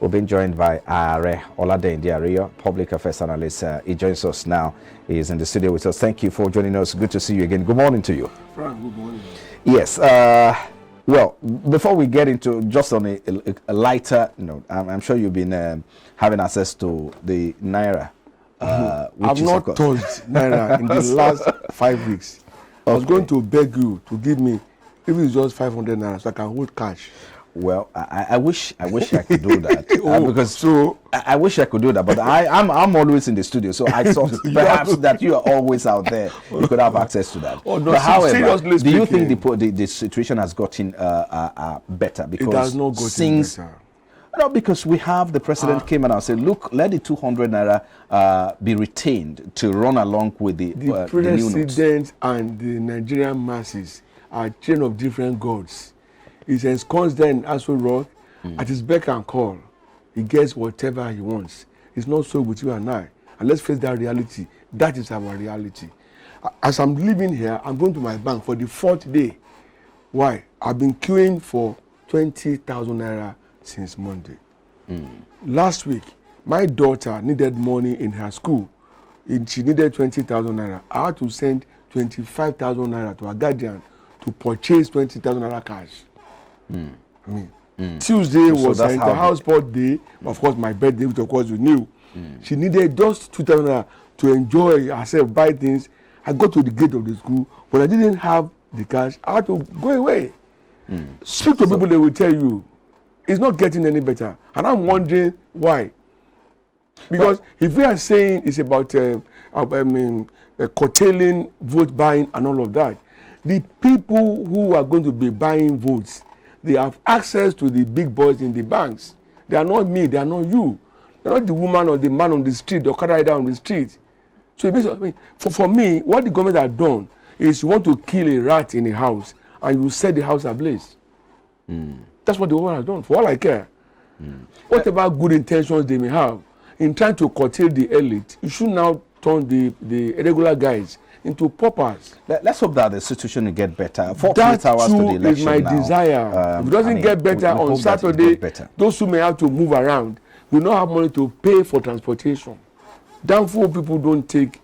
We've been joined by Are Oladende Ario, public affairs analyst. He joins us now. He's in the studio with us. Thank you for joining us. Good to see you again. Good morning to you. Frank, good morning. Yes. Well, before we get into just on a lighter note, I'm sure you've been having access to the Naira. I've not touched Naira in the last 5 weeks. I was going to beg you to give me, if it's just 500 Naira, so I can hold cash. Well, I wish I could do that because I wish I could do that, but I'm always in the studio, so I thought perhaps that you are always out there. You could have access to that. Oh, no, but however, do you think the situation has gotten better? Because it has not gotten better. No, because we have the president came and said, look, let the 200 Naira be retained to run along with the president and the Nigerian masses are a chain of different gods. He's ensconced there in Aso Rock. At his beck and call, he gets whatever he wants. It's not so with you and I. And let's face that reality. That is our reality. As I'm living here, I'm going to my bank for the 4th day. Why? I've been queuing for 20,000 Naira since Monday. Last week, my daughter needed money in her school. She needed 20,000 Naira. I had to send 25,000 Naira to her guardian to purchase 20,000 Naira cash. I mean, Tuesday was her house sport day. Of course, my birthday, which of course you knew. She needed just 2,000 Naira to enjoy herself, buy things. I got to the gate of the school, but I didn't have the cash. I had to go away. Speak to people, they will tell you it's not getting any better. And I'm wondering why. Because if we are saying it's about curtailing vote buying and all of that, the people who are going to be buying votes, they have access to the big boys in the banks. They are not me, they are not you. They are not the woman or the man on the street, the car rider on the street. So for me, what the government has done is you want to kill a rat in a house and you set the house ablaze. That's what the government has done, for all I care. Whatever good intentions they may have, in trying to curtail the elite, you should now turn the regular guys into paupers. Let's hope that the situation will get better. 48 hours to the election is my desire. If it doesn't get better on Saturday, those who may have to move around will not have money to pay for transportation. Damn fool people don't take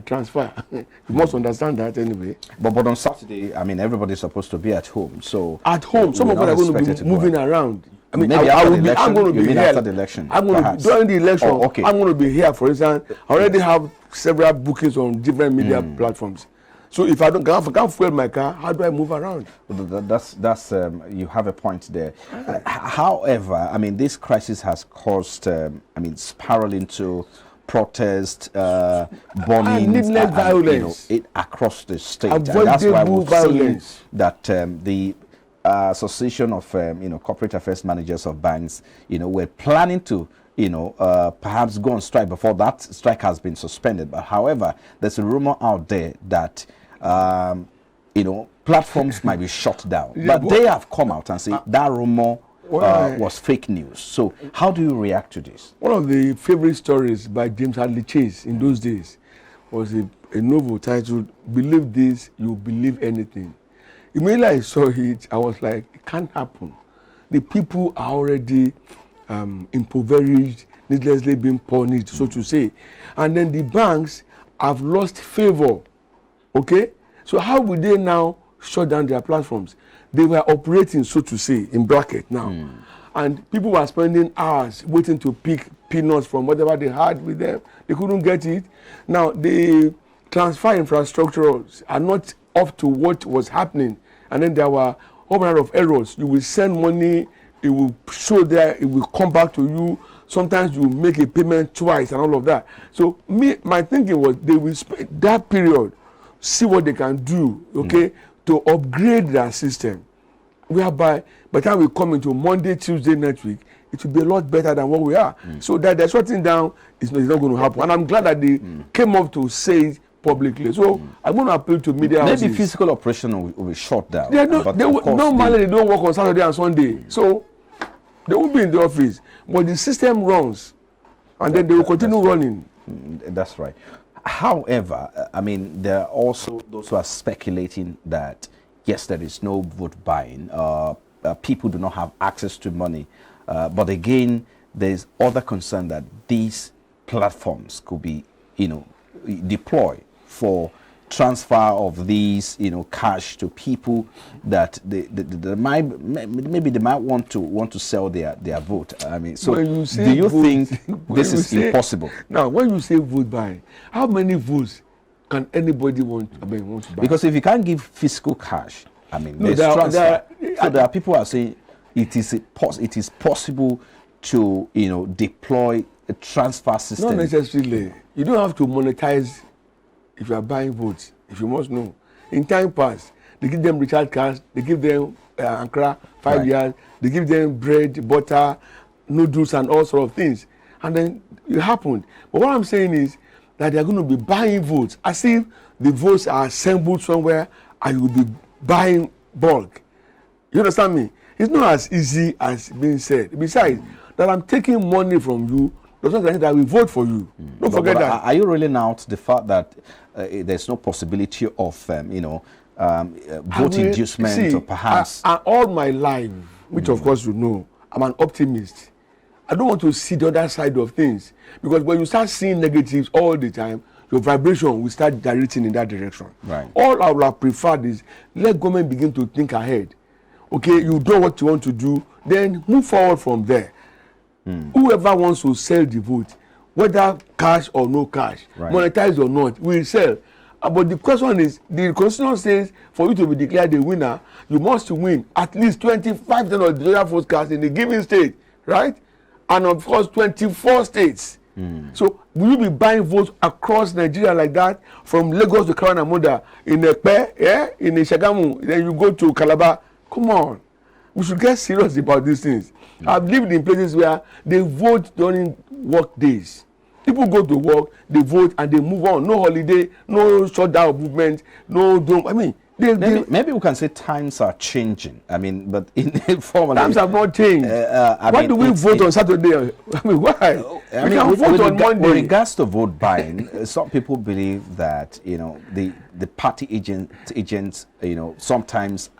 transfer. You must understand that anyway. But on Saturday, I mean, everybody's supposed to be at home. So at home, some of us are going to be moving around. I mean, maybe I'm going to be here after the election. I'm going to during the election. Oh, okay. I'm going to be here. For instance, I already have several bookings on different media platforms. So if I can't fuel my car, how do I move around? That's you have a point there. However, I mean, this crisis has caused, spiraling to protest, bombing, needless violence across the state. Avoidable and that's why we've violence. seen that the Association of Corporate Affairs Managers of Banks, we're planning to perhaps go on strike before that strike has been suspended. But however, there's a rumor out there that platforms might be shut down. But they have come out and said that rumor was fake news. So how do you react to this? One of the favorite stories by James Hadley Chase in those days was a novel titled "Believe This, You Believe Anything." Immediately I saw it, I was like, it can't happen. The people are already impoverished, needlessly being punished, so to say. And then the banks have lost favor. Okay? So how will they now shut down their platforms? They were operating, so to say, in bracket now. And people were spending hours waiting to pick peanuts from whatever they had with them. They couldn't get it. Now, the transfer infrastructures are not up to what was happening. And then there were all manner of errors. You will send money, it will show there, it will come back to you. Sometimes you make a payment twice and all of that. So my thinking was they will spend that period, see what they can do, okay, to upgrade their system. Whereby by the time we come into Monday, Tuesday next week, it will be a lot better than what we are. So that they're shutting down is not going to happen. And I'm glad that they came up to say it publicly. So I'm going to appeal to media houses. Maybe physical operation will be shut down. Normally they don't work on Saturday and Sunday. So they won't be in the office. But the system runs. And then they will continue running. That's right. However, I mean, there are also those who are speculating that, yes, there is no vote buying. People do not have access to money. But again, there's other concern that these platforms could be, deployed for transfer of these, cash to people that they might want to sell their vote. I mean, so do you think this is impossible? Now, when you say vote buying, how many votes can anybody want to buy? Because if you can't give physical cash, I mean, there's transfer. So there are people who are saying it is possible to deploy a transfer system. Not necessarily. You don't have to monetize if you are buying votes. If you must know, in time past, they give them recharge cards, they give them Ankara 5 years, they give them bread, butter, noodles, and all sorts of things, and then it happened. But what I'm saying is that they are going to be buying votes as if the votes are assembled somewhere and you will be buying bulk. You understand me? It's not as easy as being said. Besides, that I'm taking money from you does not mean that I will vote for you. Don't forget that. Are you ruling out the fact that there's no possibility of, vote inducement or perhaps? All my life, which of course you know, I'm an optimist. I don't want to see the other side of things, because when you start seeing negatives all the time, your vibration will start directing in that direction. Right. All I would have preferred is let government begin to think ahead. Okay, you do what you want to do, then move forward from there. Whoever wants to sell the vote, whether cash or no cash, monetized or not, will sell. But the question is, the constitution says for you to be declared a winner, you must win at least 25% of the total votes cast in a given state, right? And of course, 24 states. So will you be buying votes across Nigeria like that, from Lagos to Karamoda, in Ekpe, in Shagamu, then you go to Calabar? Come on, we should get serious about these things. I've lived in places where they vote during work days. People go to work, they vote, and they move on. No holiday, no shutdown of movement, no dome. I mean, maybe we can say times are changing. I mean, but informally, times have not changed. Why do we vote on Saturday? I mean, why? We can vote on Monday. With regards to vote buying, some people believe that the party agents sometimes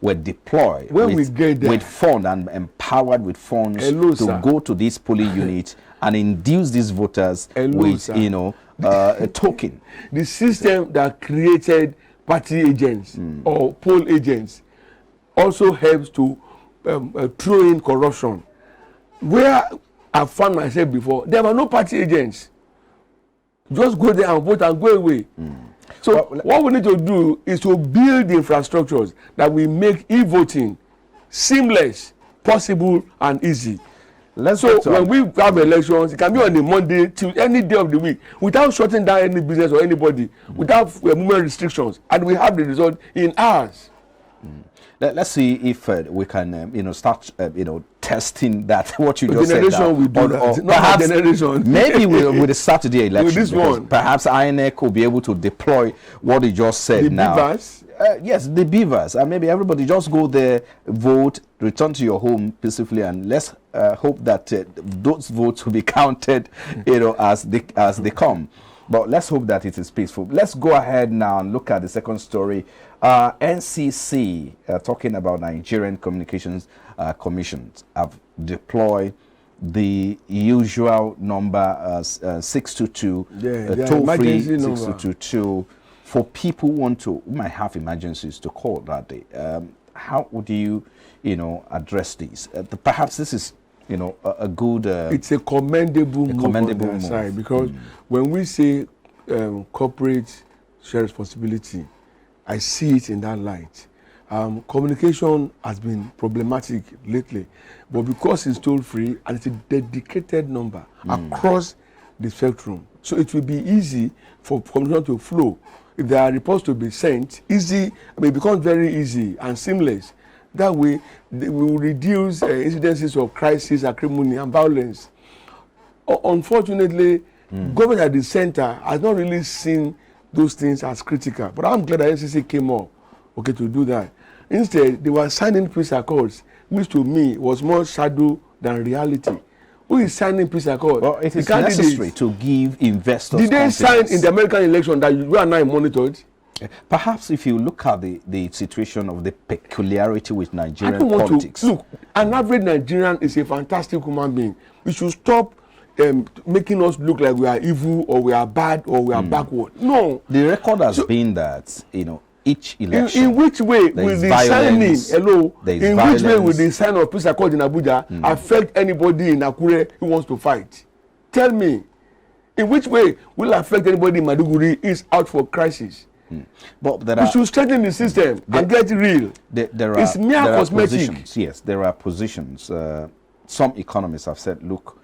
were deployed with funds and empowered with funds to go to these polling units and induce these voters with a token. The system that created party agents or poll agents also helps to throw in corruption. Where I found myself before, there were no party agents. Just go there and vote and go away. So what we need to do is to build the infrastructures that will make e-voting seamless, possible, and easy. So when we have elections, it can be on a Monday till any day of the week, without shutting down any business or anybody, without movement restrictions, and we have the result in hours. Let's see if we can, start, testing that what you just said. Generation will do that. Not generation. Maybe with the Saturday election, with this one, perhaps INEC will be able to deploy what you just said the now. Beavers? Yes, the beavers, and maybe everybody just go there, vote, return to your home peacefully, and let's hope that those votes will be counted, as they come. But let's hope that it is peaceful. Let's go ahead now and look at the second story. NCC, talking about Nigerian Communications Commissions, have deployed the usual number 622, toll-free 6222, for people who might have emergencies to call that day. How would you, address these? Perhaps this is, a good. It's a commendable move. Side, because when we say corporate share responsibility, I see it in that light. Communication has been problematic lately, but because it's toll-free and it's a dedicated number across the spectrum, so it will be easy for communication to flow. If there are reports to be sent, it becomes very easy and seamless. That way, we will reduce incidences of crisis, acrimony, and violence. Unfortunately, government at the center has not really seen those things as critical. But I'm glad that NCC came up, to do that. Instead, they were signing peace accords, which to me was more shadow than reality. Who is signing peace accords? Well, it is necessary to give investors Did they confidence. sign in the American election that you are now monitored? Perhaps if you look at the situation of the peculiarity with Nigerian I don't want politics. to look. An average Nigerian is a fantastic human being. We should stop making us look like we are evil or we are bad or we are backward. No. The record has been that, each election. In which way will the signing, in which way will the sign of peace accord in Abuja affect anybody in Akure who wants to fight? Tell me. In which way will it affect anybody in Maduguri who is out for crisis? But we should strengthen the system and get real. It's mere cosmetic. Yes, there are positions. Some economists have said, look,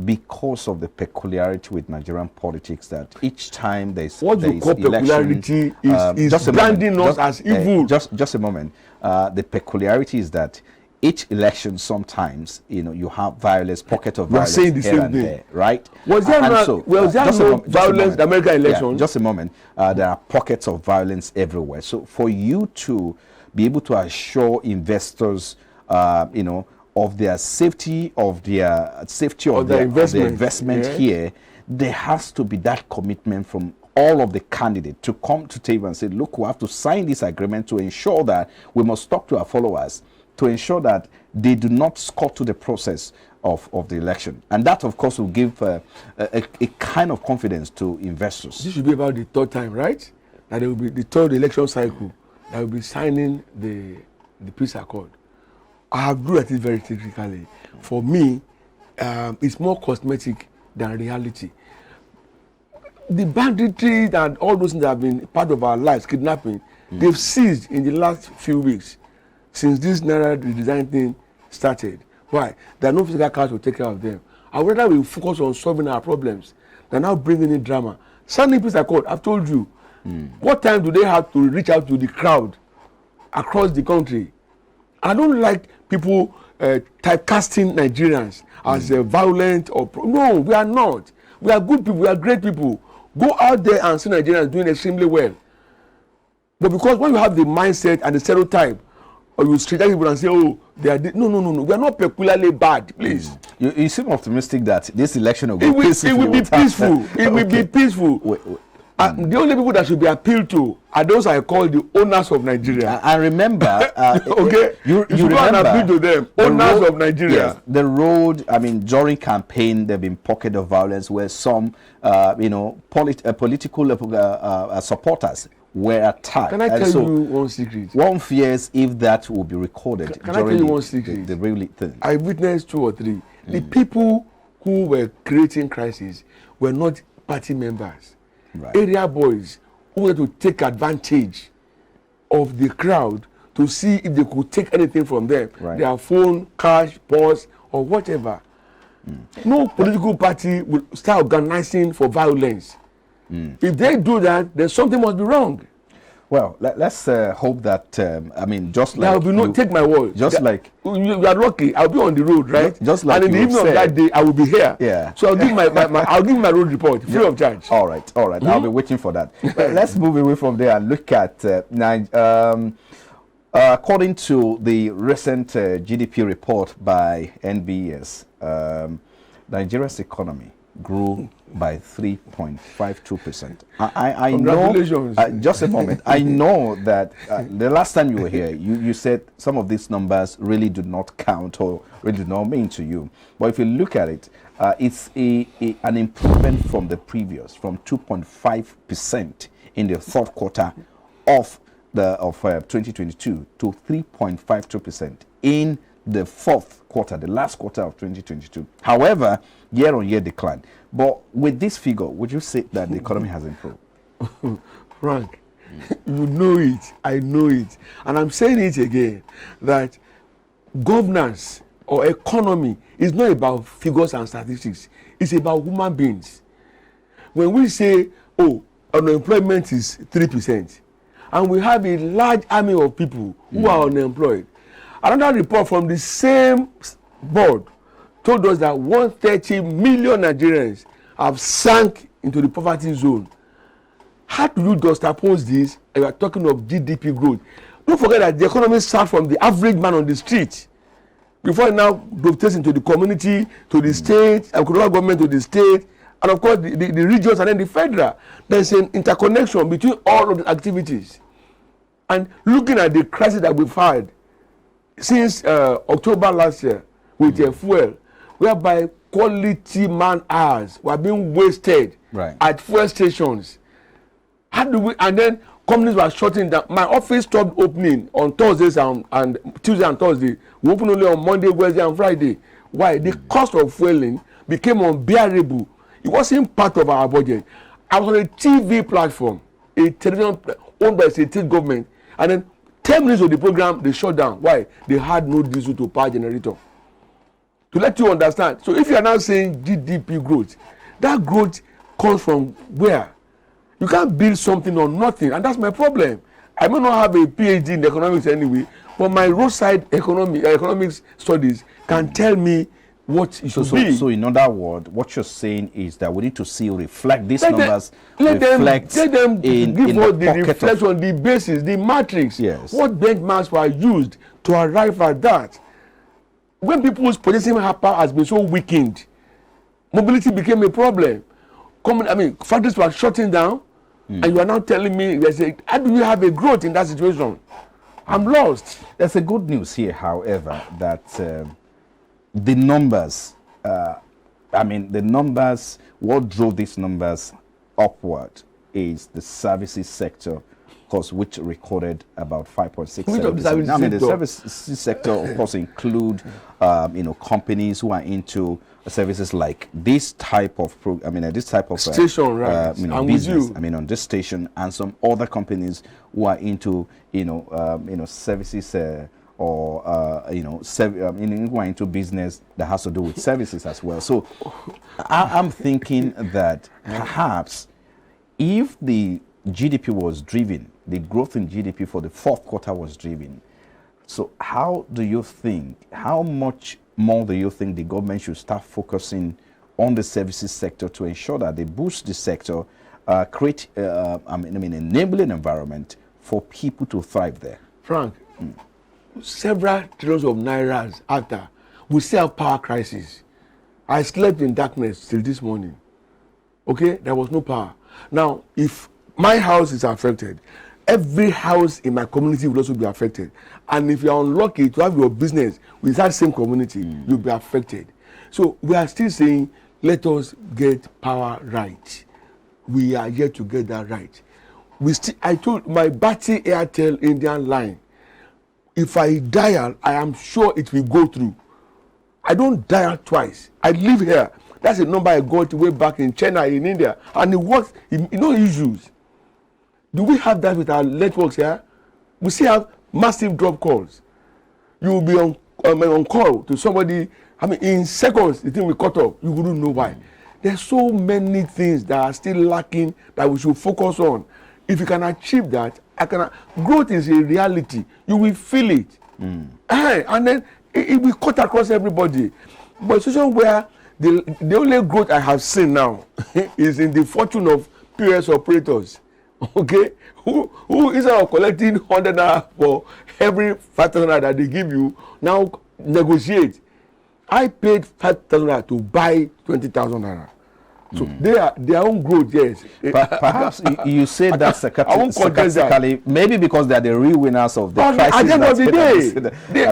because of the peculiarity with Nigerian politics, that each time there's what you call peculiarity is branding us as evil. Just a moment. The peculiarity is that each election, sometimes you have violence, pocket of violence here and there, right? Was there no violence in the American election? Yeah, just a moment. There are pockets of violence everywhere. So for you to be able to assure investors, of their safety, of their investment here, there has to be that commitment from all of the candidates to come to table and say, look, we have to sign this agreement to ensure that we must talk to our followers, to ensure that they do not scuttle the process of the election. And that, of course, will give a kind of confidence to investors. This should be about the third time, right? That there will be the third election cycle that will be signing the peace accord. I have looked at it very critically. For me, it's more cosmetic than reality. The banditry and all those things that have been part of our lives, kidnapping, they've ceased in the last few weeks since this Naira redesign thing started. Why? There are no physical cars to take care of them. I would rather we focus on solving our problems than now bringing in drama. Signing peace accord, I've told you. What time do they have to reach out to the crowd across the country? I don't like people typecasting Nigerians as violent or no, we are not. We are good people. We are great people. Go out there and see Nigerians doing extremely well. But because when you have the mindset and the stereotype, or you straight people and say, oh, they are no. We are not peculiarly bad, please. You seem optimistic that this election will be peaceful. It will be peaceful. It will be peaceful. The only people that should be appealed to are those I call the owners of Nigeria. I remember. Okay, you should go and appeal to them, owners of Nigeria. Yes, the road. I mean, during campaign, there've been pocket of violence where some, political supporters were attacked. Can I tell you one secret? One fears if that will be recorded. Can I tell you one secret? The real thing. I witnessed 2 or 3. The people who were creating crisis were not party members. Right. Area boys who wanted to take advantage of the crowd to see if they could take anything from them, their phone, cash, purse, or whatever. No political party will start organizing for violence. If they do that, then something must be wrong. Well, let's hope that, just like... There will be no, take my word. Just like... You are lucky. I'll be on the road, right? Just like and in the evening of that day, I will be here. Yeah. So I'll give I'll give my road report, free of charge. All right. I'll be waiting for that. Let's move away from there and look at... according to the recent GDP report by NBS, Nigeria's economy grew by 3.52%. I Congratulations. know. Just a moment. I know that the last time you were here, you said some of these numbers really do not count or really do not mean to you. But if you look at it, it's an improvement from the previous, from 2.5% in the third quarter of 2022 to 3.52% in the fourth quarter, the last quarter of 2022. However, year-on-year decline. But with this figure, would you say that the economy has improved? Frank, you know it. I know it. And I'm saying it again, that governance or economy is not about figures and statistics. It's about human beings. When we say, unemployment is 3%, and we have a large army of people who are unemployed, another report from the same board told us that 130 million Nigerians have sank into the poverty zone. How do you juxtapose this? You are talking of GDP growth. Don't forget that the economy starts from the average man on the street before it now rotates into the community, to the state, and local government to the state, and of course the regions and then the federal. There's an interconnection between all of the activities. And looking at the crisis that we've had since October last year with fuel, whereby quality man hours were being wasted at fuel stations. How do we, and then companies were shutting down. My office stopped opening on Thursdays and Tuesday and Thursday. We open only on Monday, Wednesday and Friday. Why? The cost of fueling became unbearable. It wasn't part of our budget. I was on a TV platform, a television owned by the state government, and then 10 minutes of the program, they shut down. Why? They had no diesel to power generator. To let you understand. So if you are now saying GDP growth, that growth comes from where? You can't build something on nothing, and that's my problem. I may not have a PhD in economics anyway, but my roadside economics studies can tell me what it should be. So in other words, what you're saying is that we need to see reflect these numbers. Let them give us the reflection, the basis, the matrix. Yes. What benchmarks were used to arrive at that? When people's purchasing power has been so weakened, mobility became a problem. Factories were shutting down, and you are now telling me, how do we have a growth in that situation? I'm lost. There's a good news here, however, that the numbers, what drove these numbers upward is the services sector, of course, which recorded about 5.6%. The services sector, of course, include companies who are into services like this type of station, right? Business. On this station, and some other companies who are into services who are into business that has to do with services as well. So I'm thinking that perhaps if the GDP was driven, the growth in GDP for the fourth quarter was driven. So how much more do you think the government should start focusing on the services sector to ensure that they boost the sector, create enabling environment for people to thrive there? Frank, several trillions of nairas after, we still have power crisis. I slept in darkness till this morning. Okay, there was no power. Now, if my house is affected, every house in my community will also be affected. And if you are unlucky to have your business with that same community, you'll be affected. So we are still saying, let us get power right. We are yet to get that right. I told my Bati Airtel Indian line, if I dial, I am sure it will go through. I don't dial twice. I live here. That's a number I got way back in China, in India, and it works. No issues. Do we have that with our networks here? We still have massive drop calls. You will be on call to somebody. In seconds, the thing will cut off. You wouldn't know why. There's so many things that are still lacking that we should focus on. If you can achieve that, growth is a reality. You will feel it. And then it will cut across everybody. But situation where the only growth I have seen now is in the fortune of POS operators. Okay, who instead of collecting 100 naira for every 5,000 naira that they give you, now negotiate. I paid 5,000 naira to buy 20,000 naira. So their own growth, yes. Perhaps you say that sarcastically, maybe because they are the real winners of the crisis. At the end of the day,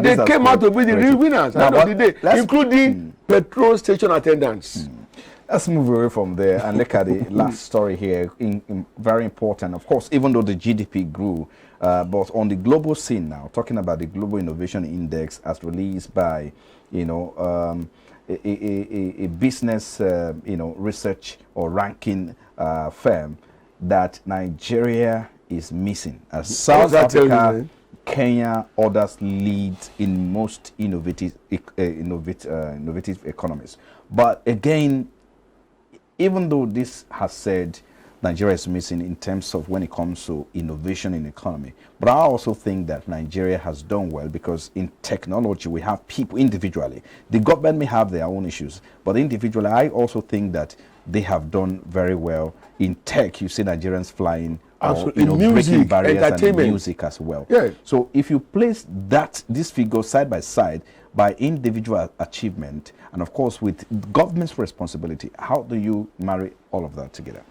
they came out to be the real winners at the end of the day, including petrol station attendants. Let's move away from there and look at the last story here. Very important, of course, even though the GDP grew, but on the global scene now, talking about the Global Innovation Index as released by, a business, research or ranking firm, that Nigeria is missing. South Africa, Kenya, others lead in most innovative economies. But again, even though this has said Nigeria is missing in terms of when it comes to innovation in the economy, but I also think that Nigeria has done well because in technology we have people individually. The government may have their own issues, but individually I also think that they have done very well. In tech, you see Nigerians flying, breaking barriers and music as well. Yeah. So if you place these figures side by side, by individual achievement and, of course, with government's responsibility. How do you marry all of that together?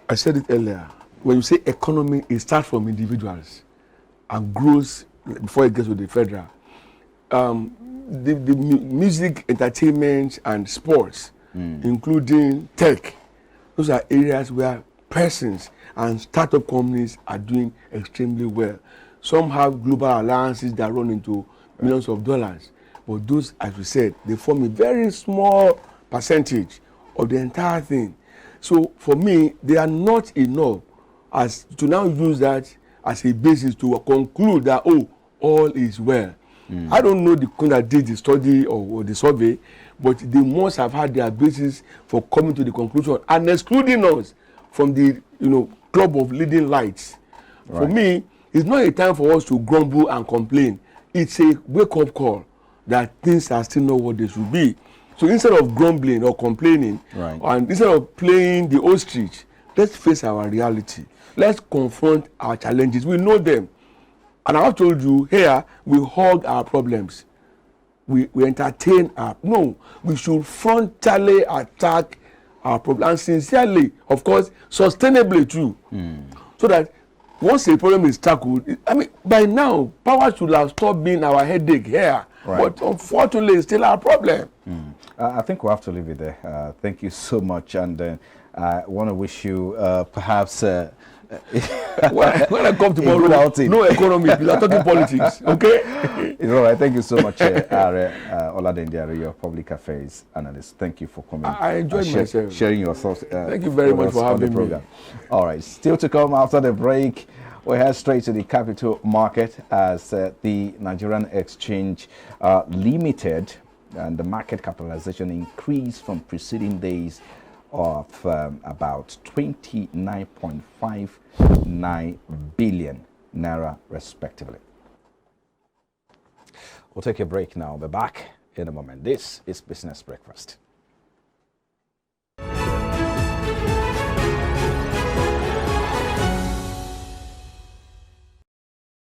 I said it earlier. When you say economy, it starts from individuals and grows before it gets to the federal. The music, entertainment, and sports, including tech, those are areas where persons and startup companies are doing extremely well. Some have global alliances that run into millions of dollars, but those, as we said, they form a very small percentage of the entire thing. So for me, they are not enough as to now use that as a basis to conclude that, oh, all is well. I don't know the company that did the study or the survey, but they must have had their basis for coming to the conclusion and excluding us from the club of leading lights. Right. For me, it's not a time for us to grumble and complain. It's a wake-up call that things are still not what they should be. So instead of grumbling or complaining, right, and instead of playing the ostrich, let's face our reality. Let's confront our challenges. We know them. And I have told you here, we hug our problems. We entertain our... No, we should frontally attack our problems. And sincerely, of course, sustainably too. So that once a problem is tackled, I mean, by now, power should have stopped being our headache here. Right. But unfortunately, it's still our problem. I think we'll have to leave it there. Thank you so much. And I want to wish you perhaps... when I come tomorrow, no economy, we are talking politics, okay? It's all right. Thank you so much, Oladendi, your public affairs analyst. Thank you for coming. I enjoyed myself. Sharing your thoughts. Thank you very much for having me. All right. Still to come after the break, we head straight to the capital market as the Nigerian Exchange Limited and the market capitalization increased from preceding days of about 29.59 billion naira respectively. We'll take a break now. We'll be back in a moment. This is Business Breakfast.